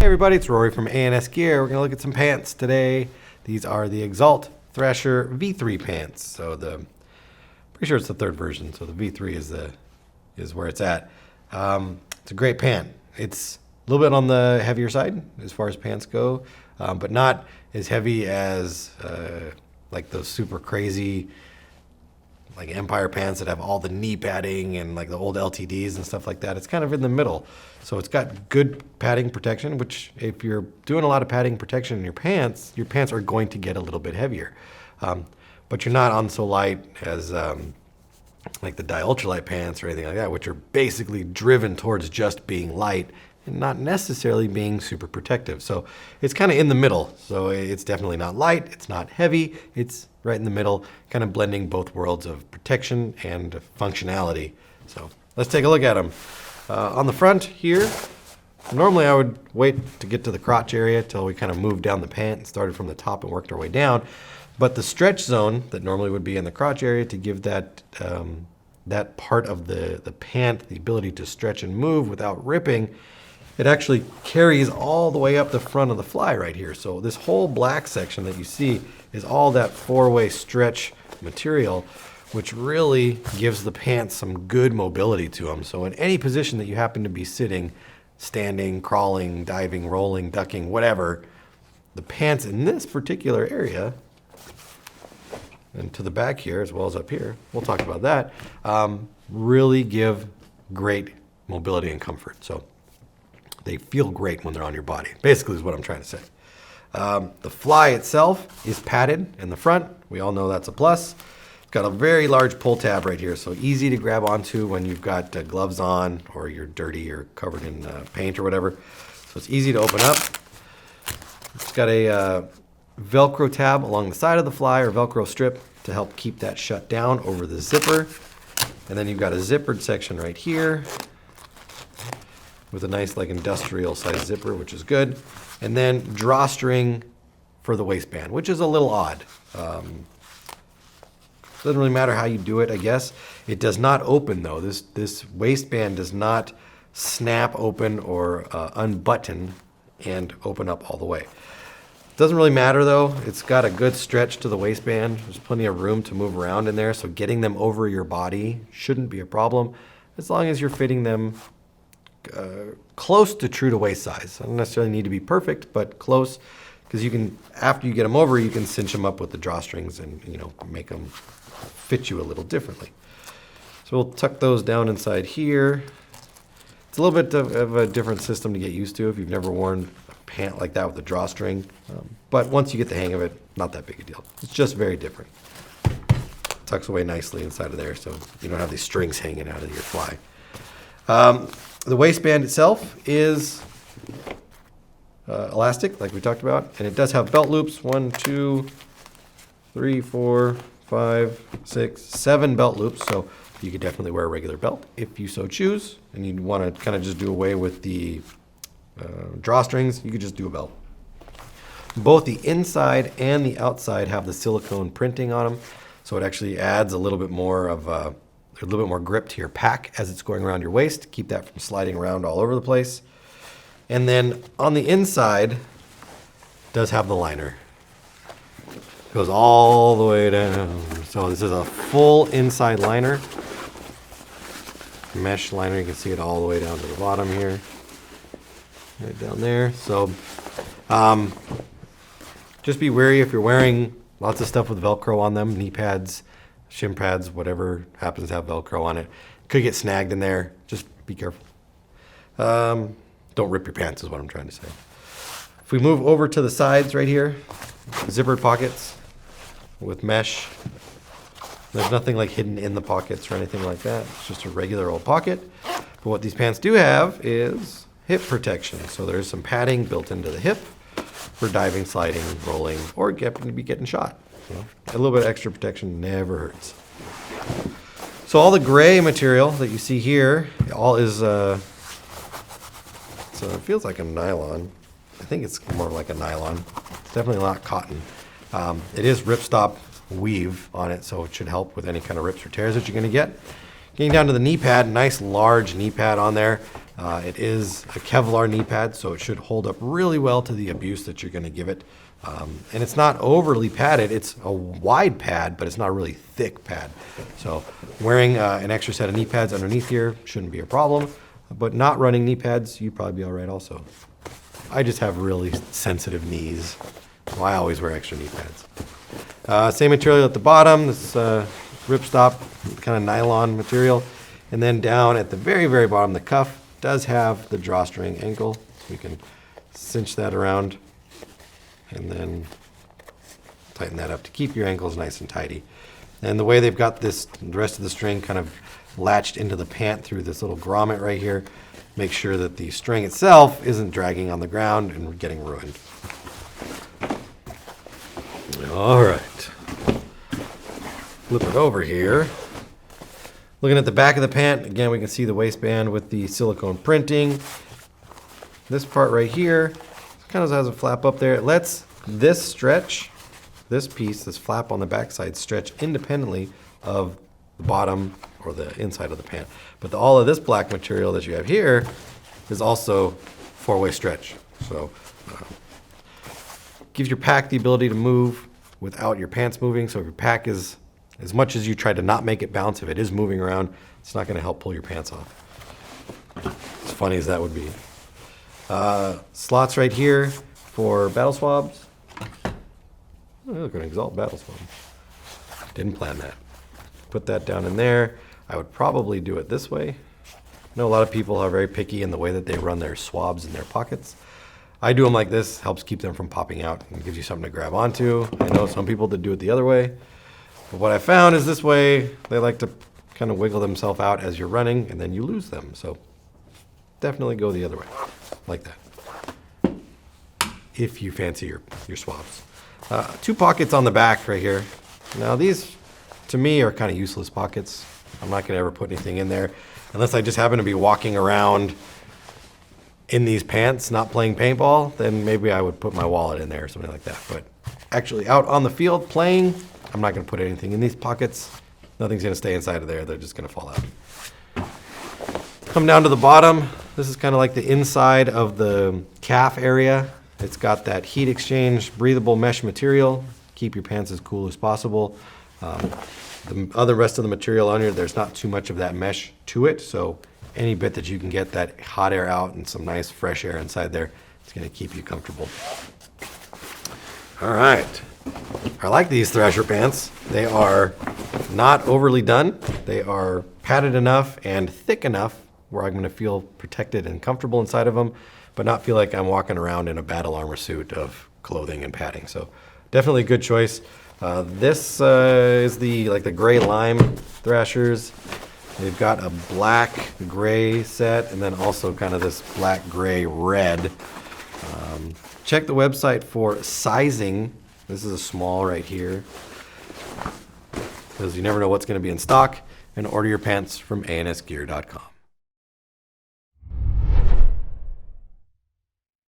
everybody, it's Rory from A&S Gear. We're going to look at some pants today. These are the Exalt Thrasher V3 pants. So pretty sure it's the third version, so the V3 is where it's at. It's a great pant. It's a little bit on the heavier side as far as pants go, but not as heavy as like those super crazy like Empire pants that have all the knee padding and like the old LTDs and stuff like that. It's kind of in the middle. So it's got good padding protection, which if you're doing a lot of padding protection in your pants are going to get a little bit heavier. But you're not on so light as like the Dye Ultralight pants or anything like that, which are basically driven towards just being light and not necessarily being super protective. So it's kind of in the middle. So it's definitely not light, it's not heavy, it's right in the middle, kind of blending both worlds of protection and functionality. So let's take a look at them. On the front here, normally I would wait to get to the crotch area till we kind of moved down the pant and started from the top and worked our way down. But the stretch zone that normally would be in the crotch area to give that that part of the pant the ability to stretch and move without ripping, it actually carries all the way up the front of the fly right here. So this whole black section that you see is all that four-way stretch material, which really gives the pants some good mobility to them. So in any position that you happen to be sitting, standing, crawling, diving, rolling, ducking, whatever, the pants in this particular area, and to the back here as well as up here, we'll talk about that, really give great mobility and comfort. So they feel great when they're on your body, basically is what I'm trying to say. The fly itself is padded in the front. We all know that's a plus. It's got a very large pull tab right here, so easy to grab onto when you've got gloves on or you're dirty or covered in paint or whatever. So it's easy to open up. It's got a Velcro tab along the side of the fly, or Velcro strip, to help keep that shut down over the zipper. And then you've got a zippered section right here with a nice like industrial size zipper, which is good. And then drawstring for the waistband, which is a little odd. Doesn't really matter how you do it, I guess. It does not open though. This waistband does not snap open or unbutton and open up all the way. Doesn't really matter though. It's got a good stretch to the waistband. There's plenty of room to move around in there, so getting them over your body shouldn't be a problem as long as you're fitting them close to true to waist size. Don't necessarily need to be perfect, but close, because you can, after you get them over, you can cinch them up with the drawstrings and make them fit you a little differently. So we'll tuck those down inside here. It's a little bit of a different system to get used to if you've never worn a pant like that with a drawstring, but once you get the hang of it, not that big a deal. It's just very different. Tucks away nicely inside of there, so you don't have these strings hanging out of your fly. The waistband itself is elastic, like we talked about, and it does have belt loops. 1, 2, 3, 4, 5, 6, 7 belt loops, so you could definitely wear a regular belt if you so choose, and you'd want to kind of just do away with the drawstrings. You could just do a belt. Both the inside and the outside have the silicone printing on them, so it actually adds a little bit more of a little bit more grip to your pack as it's going around your waist. Keep that from sliding around all over the place. And then on the inside, it does have the liner. It goes all the way down. So this is a full inside liner. Mesh liner, you can see it all the way down to the bottom here. Right down there. So just be wary if you're wearing lots of stuff with Velcro on them, knee pads, shin pads, whatever happens to have Velcro on it. Could get snagged in there. Just be careful. Don't rip your pants is what I'm trying to say. If we move over to the sides right here, zippered pockets with mesh. There's nothing like hidden in the pockets or anything like that. It's just a regular old pocket. But what these pants do have is hip protection. So there's some padding built into the hip for diving, sliding, rolling, or getting shot. A little bit of extra protection never hurts. So all the gray material that you see here, all is, so it feels like a nylon. I think it's more like a nylon. It's definitely not cotton. It is ripstop weave on it, so it should help with any kind of rips or tears that you're gonna get. Getting down to the knee pad, nice large knee pad on there. It is a Kevlar knee pad, so it should hold up really well to the abuse that you're going to give it. And it's not overly padded. It's a wide pad, but it's not a really thick pad. So wearing an extra set of knee pads underneath here shouldn't be a problem. But not running knee pads, you'd probably be all right also. I just have really sensitive knees, so I always wear extra knee pads. Same material at the bottom, this ripstop kind of nylon material. And then down at the very, very bottom, the cuff does have the drawstring ankle. So we can cinch that around and then tighten that up to keep your ankles nice and tidy. And the way they've got this, the rest of the string kind of latched into the pant through this little grommet right here, make sure that the string itself isn't dragging on the ground and getting ruined. All right, flip it over here. Looking at the back of the pant, again, we can see the waistband with the silicone printing. This part right here kind of has a flap up there. It lets this stretch, this piece, this flap on the backside stretch independently of the bottom or the inside of the pant. But all of this black material that you have here is also four-way stretch. So gives your pack the ability to move without your pants moving. So if your pack is, as much as you try to not make it bounce, if it is moving around, it's not going to help pull your pants off. As funny as that would be. Slots right here for battle swabs. Oh, look, an Exalt battle swab. Didn't plan that. Put that down in there. I would probably do it this way. I know a lot of people are very picky in the way that they run their swabs in their pockets. I do them like this, helps keep them from popping out and gives you something to grab onto. I know some people that do it the other way. But what I found is this way, they like to kind of wiggle themselves out as you're running and then you lose them. So definitely go the other way, like that, if you fancy your swabs. Two pockets on the back right here. Now these, to me, are kind of useless pockets. I'm not gonna ever put anything in there unless I just happen to be walking around in these pants, not playing paintball, then maybe I would put my wallet in there or something like that. But actually out on the field playing, I'm not gonna put anything in these pockets. Nothing's gonna stay inside of there. They're just gonna fall out. Come down to the bottom. This is kind of like the inside of the calf area. It's got that heat exchange, breathable mesh material. Keep your pants as cool as possible. The other rest of the material on here, there's not too much of that mesh to it, so any bit that you can get that hot air out and some nice fresh air inside there, it's gonna keep you comfortable. All right, I like these Thrasher pants. They are not overly done. They are padded enough and thick enough where I'm gonna feel protected and comfortable inside of them, but not feel like I'm walking around in a battle armor suit of clothing and padding. So definitely a good choice. This is the gray lime Thrashers. They've got a black gray set and then also kind of this black gray red. Check the website for sizing. This is a small right here, because you never know what's going to be in stock, and order your pants from ansgear.com.